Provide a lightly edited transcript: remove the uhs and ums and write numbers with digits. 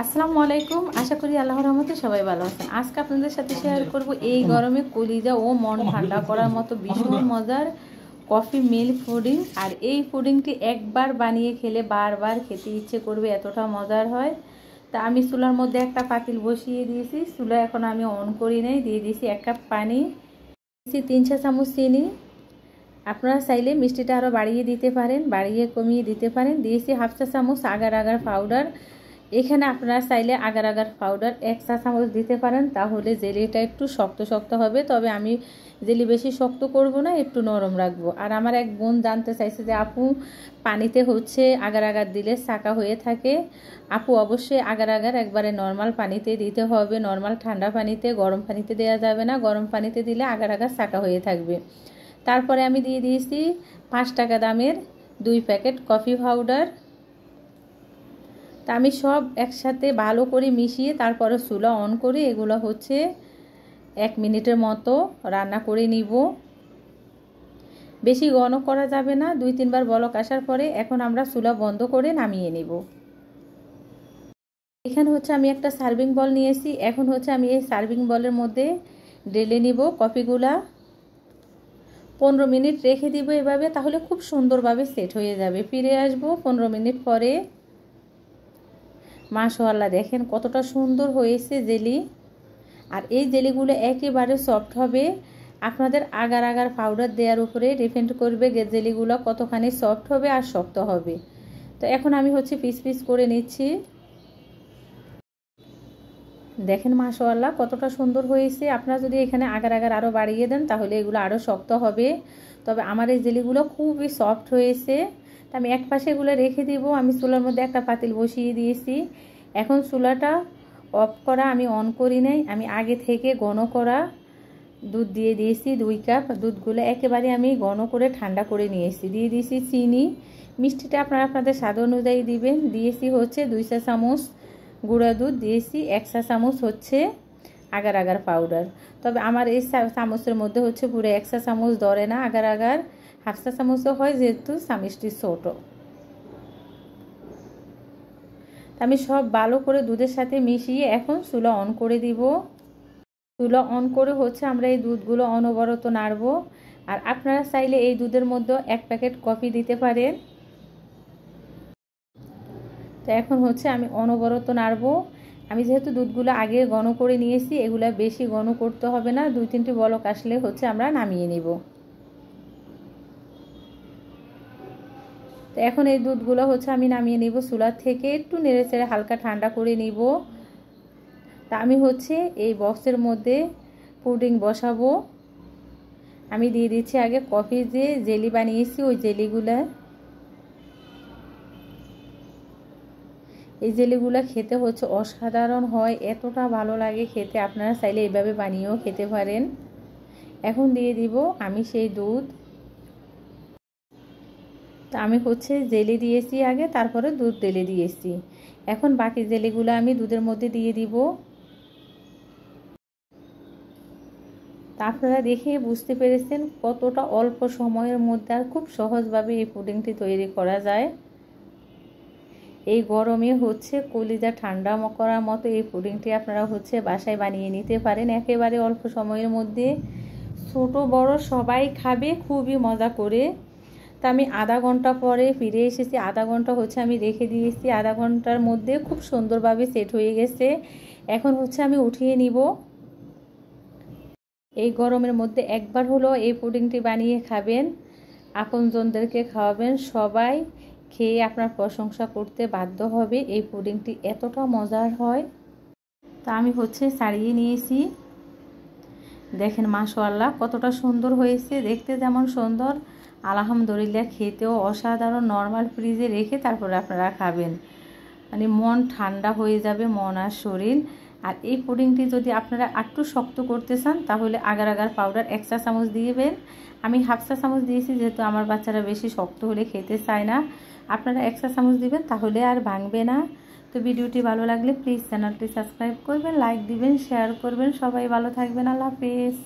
আসসালামু আলাইকুম। আশা করি আল্লাহর রহমতে সবাই ভালো আছেন। আজকে আপনাদের সাথে শেয়ার করব এই গরমে কলিজা ও মন ঠান্ডা করার মতো ভীষণ মজার কফি মিল্ক পুডিং। আর এই পুডিংটি একবার বানিয়ে খেলে বারবার খেতে ইচ্ছে করবে, এতটা মজার হয়। তা আমি চুলার মধ্যে একটা পাতিল বসিয়ে দিয়েছি। চুলা এখন আমি অন করি নাই। দিয়ে দিয়েছি 1 কাপ পানি, দিয়েছি 3 চা চামচ চিনি। আপনারা চাইলে মিষ্টিটা আরও বাড়িয়ে দিতে পারেন, বাড়িয়ে কমিয়ে দিতে পারেন। দিয়েছি 1/2 চা চামচ আগার আগার পাউডার। এখানে আপনারা চাইলে আগার আগার পাউডার 1 চা চামচ দিতে পারেন, তাহলে জেলিটা একটু শক্ত শক্ত হবে। তবে আমি জেলি বেশি শক্ত করব না, একটু নরম রাখবো। আর আমার এক বোন জানতে চাইছে যে আপু পানিতে আগার আগার দিলে ছাঁকা হয়ে থাকে। আপু অবশ্যই আগার আগার একবারে নর্মাল পানিতে দিতে হবে, নর্মাল ঠান্ডা পানিতে, গরম পানিতে দেওয়া যাবে না। গরম পানিতে দিলে আগার আগার ছাঁকা হয়ে থাকবে। তারপরে আমি দিয়ে দিয়েছি 5 টাকা দামের 2 প্যাকেট কফি পাউডার। তা আমি সব একসাথে ভালো করে মিশিয়ে তারপরে চুলা অন করে এগুলো 1 মিনিটের মতো রান্না করে নিব। বেশি ঘন করা যাবে না। 2-3 বার বলক আসার পরে এখন আমরা চুলা বন্ধ করে নামিয়ে নিব। এখানে আমি একটা সার্ভিং বল নিয়েছি। এখন আমি এই সার্ভিং বলের মধ্যে ঢেলে নিব কফিগুলা। 15 মিনিট রেখে দিব এভাবে, তাহলে খুব সুন্দরভাবে সেট হয়ে যাবে। ফিরে আসব 15 মিনিট পরে। মাশাআল্লাহ, দেখেন কতটা সুন্দর হয়েছে জেলি। আর এই জেলিগুলো একেবারে সফট হবে। আপনাদের আগার আগার পাউডার দেওয়ার উপরে ডিপেন্ড করবে জেলিগুলো কতখানি সফট হবে আর শক্ত হবে। তো এখন আমি পিস পিস করে নিচ্ছি। দেখেন মাশাআল্লাহ কতটা সুন্দর হয়েছে। আপনারা যদি এখানে আগার আগার আরও বাড়িয়ে দেন তাহলে এগুলো আরও শক্ত হবে। তবে আমার এই জেলিগুলো খুবই সফট হয়েছে। তো আমি এক পাশে এগুলো রেখে দিব। আমি চুলার মধ্যে একটা পাতিল বসিয়ে দিয়েছি। এখন চুলাটা অফ করা, আমি অন করি নাই। আমি আগে থেকে ঘন করা দুধ দিয়ে দিয়েছি 2 কাপ। দুধগুলো একেবারে আমি ঘন করে ঠান্ডা করে নিয়েছি। দিয়ে দিয়েছি চিনি। মিষ্টিটা আপনারা আপনাদের স্বাদ অনুযায়ী দিবেন। দিয়েছি 2 চা চামচ গুঁড়া দুধ। দিয়েছি 1 চা চামচ আগার আগার পাউডার। তবে আমার এই চামচের মধ্যে পুরো 1 চা চামচ ধরে না, আগার আগার 1/2 চা চামচও হয়, যেহেতু চামচটি ছোট। আমি সব ভালো করে দুধের সাথে মিশিয়ে এখন চুলা অন করে দিব। চুলা অন করে আমরা এই দুধগুলো অনবরত নাড়ব। আর আপনারা চাইলে এই দুধের মধ্যে 1 প্যাকেট কফি দিতে পারেন। তো এখন আমি অনবরত নাড়ব। আমি যেহেতু দুধগুলো আগে ঘন করে নিয়েছি, এগুলা বেশি ঘন করতে হবে না। 2-3টি বলক আসলে আমরা নামিয়ে নিব। তো এখন এই দুধগুলো আমি নামিয়ে নিব চুলা থেকে। একটু নেড়ে চেড়ে হালকা ঠান্ডা করে নিব। তা আমি এই বক্সের মধ্যে পুডিং বসাবো। আমি দিয়ে দিচ্ছি আগে কফি যে জেলি বানিয়েছি ওই জেলিগুলা। এই জেলিগুলো খেতে অসাধারণ হয়, এতটা ভালো লাগে খেতে। আপনারা চাইলে এইভাবে বানিয়েও খেতে পারেন। এখন দিয়ে দিব আমি সেই দুধ। তা আমি জেলি দিয়েছি আগে, তারপরে দুধ ঢেলে দিয়েছি। এখন বাকি জেলিগুলো আমি দুধের মধ্যে দিয়ে দিব। তা আপনারা দেখে বুঝতে পেরেছেন কতটা অল্প সময়ের মধ্যে আর খুব সহজভাবে এই পুডিংটি তৈরি করা যায়। এই গরমে কলিজা ঠান্ডা করার মতো এই পুডিংটি আপনারা বাসায় বানিয়ে নিতে পারেন একেবারে অল্প সময়ের মধ্যে। ছোট বড় সবাই খাবে খুবই মজা করে। তা আমি আধা ঘন্টা পরে ফিরে এসেছি। আধা ঘন্টা আমি রেখে দিয়েছি। আধা ঘন্টার মধ্যে খুব সুন্দরভাবে সেট হয়ে গেছে। এখন আমি উঠিয়ে নিব। এই গরমের মধ্যে একবার হলো এই পুডিংটি বানিয়ে খাবেন, আপনজনদেরকে খাওয়াবেন। সবাই খেয়ে আপনার প্রশংসা করতে বাধ্য হবে। এই পুডিংটি এতটা মজার হয়। তা আমি ছাড়িয়ে নিয়েছি। দেখেন মাশাআল্লাহ কতটা সুন্দর হয়েছে। দেখতে যেমন সুন্দর, আলহামদুলিল্লাহ খেতেও অসাধারণ। নর্মাল ফ্রিজে রেখে তারপরে আপনারা খাবেন, মানে মন ঠান্ডা হয়ে যাবে, মন আর শরীর। আর এই পুডিংটি যদি আপনারা একটু শক্ত করতে চান তাহলে আগার আগার পাউডার 1 চা চামচ দিবেন। আমি 1/2 চা চামচ দিয়েছি, যেহেতু আমার বাচ্চারা বেশি শক্ত হলে খেতে চায় না। আপনারা 1 চা চামচ দিবেন, তাহলে আর ভাঙবে না। তো ভিডিওটি ভালো লাগলে প্লিজ চ্যানেলটি সাবস্ক্রাইব করবেন, লাইক দিবেন, শেয়ার করবেন। সবাই ভালো থাকবেন। আল্লাহ হাফেজ।